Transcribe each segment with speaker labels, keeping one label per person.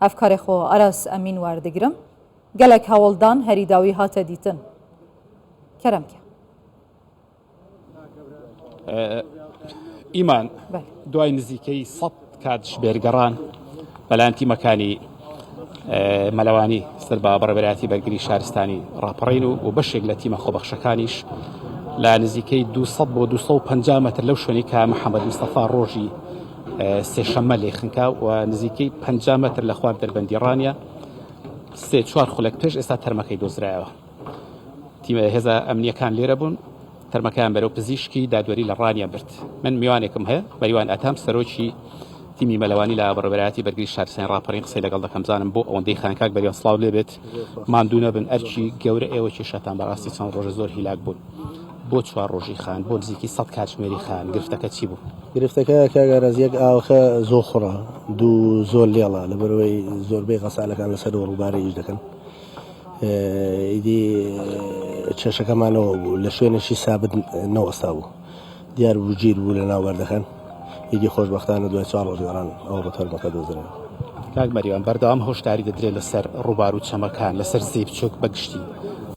Speaker 1: افکار خو اراس امین وردگرم گلک هولدان هریداوی هات دیتن کرم که
Speaker 2: ئیمان دوای نزیکەی 100 کاتژ بێرگەڕان بەلایەنی مەکانی مەلەوانی سەر بە بەڕێوەبەرایەتی بەرگری شارستانی ڕاپەڕین و بەشێک لە تیمە خۆبەخشەکانیش لە نزیکەی 200 بۆ 250 مەتر لەو شوێنی کە محەممەد مستەفا ڕۆژی سێشەممە لێ خنکا و نزیکەی 50 مەتر لە خوار دەربەندی ڕانیە 3-4 خولەک پێش ئێستا تەرمەکەی دۆزرایەوە تیمە هێزە ئەمنیەکان لێرە بوون تەرمەکان بەرەو پزیشکی دادوەری لە ڕانیا برد من میوانێکم هەیە بەریوان ئەتام سەرۆکی تیمی مەلەوانی لە بەڕێوەبەرایەتی بەرگری شارستانی ڕاپەڕین قسەی لەگەڵ دەکەم زانم بۆ ئەوەندەی خانکاک بەریان سڵاو لێبێت ماندوو نەبن ئەرچی گەورە ئێوە کێشەتان بەڕاستی چەند ڕۆژە زۆر هیلاک بوون بۆ 4 ڕۆژی خان بۆ نزیکی 100 کاتژمێری خان گرفتەکە چی بوو؟
Speaker 3: گرفتەکە کاگەڕازیەک ئاوخە زۆر خوڕە دوو زۆر لێڵە لەبەرەوەی زۆربەی غەسالەکان لەسەر ڕووبارەیش دەکەن ئیدی چێشەکەمانەوە بوو لە شوێنێکی سابت نەوەستا بوو دیار بوو گیر بوو لە ناوبەردەکەن هیدی خۆشبەختانە دوای 4 ڕۆژ گەڕان ئەو بە تەرمەکە دۆزرێنەوە
Speaker 2: کاک مەریوان بەردەوام هۆشداری دەدرێت لەسەر ڕووبار و چەمەکان لەسەر زەی بچووک بەگشتی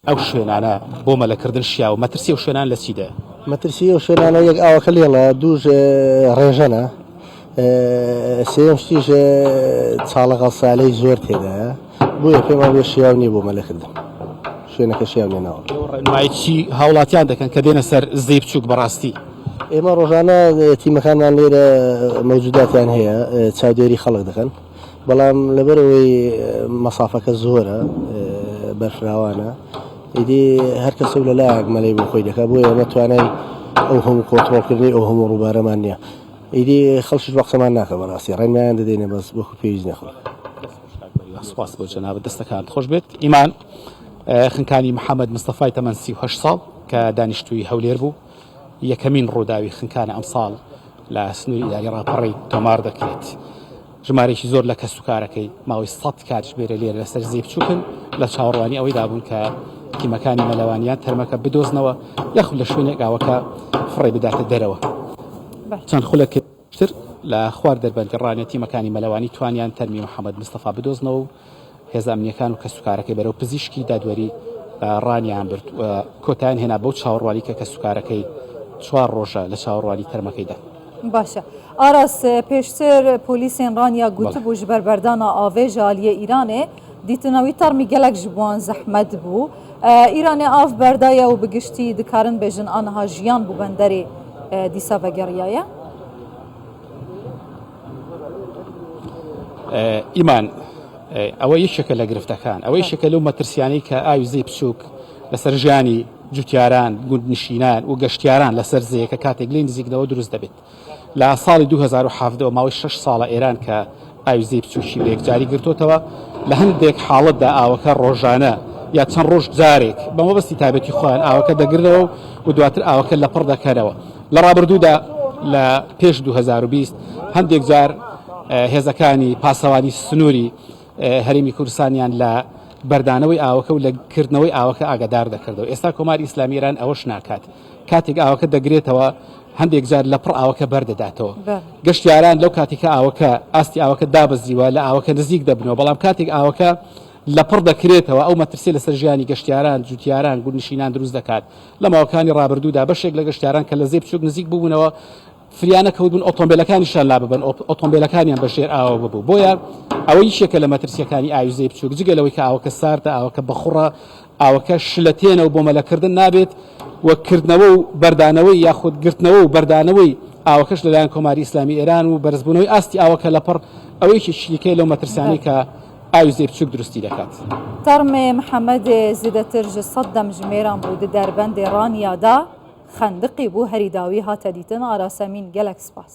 Speaker 2: ئەو شوێنانە بۆ مەلەکردن شیا و مەترسی ئەو شوێنان لە چیدە؟
Speaker 3: مەترسی ئەو شوێنانە یەک ئاوەکە لێڵە دووش ڕێژەنە سێم شتیش چاڵەقەڵ سالەی زۆر تێدایە بۆیە پێم وایە شیاو نییە بۆ مەلەکردن شوێنەکە شیاو نێناوە
Speaker 2: ڕێنمایکی هاوڵاتیان دەکەن کە دێنە سەر زەی بچووک بەڕاستی
Speaker 3: ئێمە ڕۆژانە تیمەکانمان لێرە مەوجوداتیان هەیە چاودێری خەڵک دەکەن بەڵام لەبەرەوەی مەسافەکە زۆرە بەرفراوانە ئیدی هەر کەسە لە لایەک مەلەی بۆ خۆی دەکات بۆیە ئێمە توانای ئەو هەموو کۆنتڕۆڵکردنی ئەو هەموو ڕووبارەمان نییە ئیدی خەڵکیش بە قسەمان ناکە بەڕاستی ڕێنمایان دەدەینە بەس بۆکو پێویست نەخۆن
Speaker 2: سپاس بۆ جەنابەت دەستەکان خۆش بێت ئیمان خنکانی محەممەد مستەفای تەمەن 38 ساڵ کە دانیشتووی هەولێر بوو یەکەمین ڕووداوی خنکانە ئەم ساڵ لە سنووری ئیداری ڕاپەڕی تۆمار دەکرێت ژمارەیەکی زۆر لە کەسوکارەکەی ماوەی 100 کاتژمێرە لێرە لەسەر زەی بچووکن لە چاوەڕوانی ئەوەی دابوون کە تیمەکانی مەلەوانیان تەرمەکە بدۆزنەوە یاخود لە شوێنێک ئاوەکە فڕێ بداتە دەرەوە چەند خولەکتر لە خوار دەربەندی ڕانێت تیمەکانی مەلەوانی توانیان تەرمی محەممەد مستەفا بدۆزنەوە و هێزە ئەمنیەکان و کەسوکارەکەی بەرەو پزیشکی دادوەری ڕانیان برد و کۆتاییان هێنا بەو چاوەڕوانی کە کەسوکارەکەی 4 ڕۆژە لە چاوەڕوانی تەرمەکەیدا
Speaker 1: باشە ئاراس پێشتر پۆلیسێن ڕانیا گوتبوو ji ber berdana avêja aliyê Îranê dîtinawî tarmî gelek ji wan zehmet bû Îranê av berdaye û bi giştî dikarin bêjin aniha jiyan bû benderê dîsa vegeriyaye
Speaker 2: ئیمان ئەوە یەکێکە لە گرفتەکان ئەوە یەکێکە لەو مەترسیانەی کە ئاوی زەی بچووک لەسەر ژیانی جوتیاران گوندنشینان و گەشتیاران لەسەر زەیەکە کاتێک لێ نزیکەوە دروست دەبێت لە ساڵی 2017 ماوەی 6 ساڵە ئێران کە ئاوی زەی بچووکی یەکجاری گرتوتەوە لە هەندێک حاڵەتدا ئاوەکە ڕۆژانە یا چەند ڕۆژ جارێک بەمەبەستی تایبەتی خۆیان ئاوەکە دەگرنەوە و دواتر ئاوەکە لە پڕ دەکەنەوە لە ڕابردوودا لە پێش 2020 هەندێک جار هێزەکانی پاسەوانی سنووری هەرێمی کوردستانیان لە بەردانەوەی ئاوەکە و لە کردنەوەی ئاوەکە ئاگادار دەکردەوە ئێستا کۆماری ئیسلامی ئێران ئەوەش ناکات کاتێک ئاوەکە دەگرێتەوە هەندێک جار لە پڕ ئاوەکە بەردەداتەوە گەشتیاران لەو کاتێکە ئاوەکە ئاستی ئاوەکە دابەزیوە لە ئاوەکە نزیک دەبنەوە بەڵام کاتێک ئاوەکە لە پڕ دەکرێتەوە ئەو مەترسی لەسەر ژیانی گەشتیاران جوتیاران گوندنشینان دروست دەکات لە ماوەکانی ڕابردوودا بەشێک لە گەشتیاران کە لە زەی بچووک نزیک بوونەوە فریانە کەوتبوون ئۆتۆمبیلەکانیشان لا ببن ئۆتۆمبیلەکانیان بەشێر ئاوە ببوو بۆیە ئەوەی یەکێکە لە مەترسیەکانی ئاوی زەی بچووک جگەلەوەی کە ئاوەکە ساردە ئاوەکە بەخوڕە ئاوەکە شلەتێنە و بۆ مەلەکردن نابێت وەکردنەوە و بەردانەوەی یاخود گرتنەوە و بەردانەوەی ئاوەکەش لەلایەن کۆماری ئیسلامی ئێران و بەرزبوونەوەی ئاستی ئاوەکە لە پڕ ئەوەیەکی شیکەی لەو مەترسیانەی کە ئاوی زەی بچووک دروستی دەکات
Speaker 1: تەرمێ محەممەد زیدەتر ji 100 demjimêran bû di derbendê Raniya da xendiqî bû herîdawî hate dîtin Aras Emîn gelek spas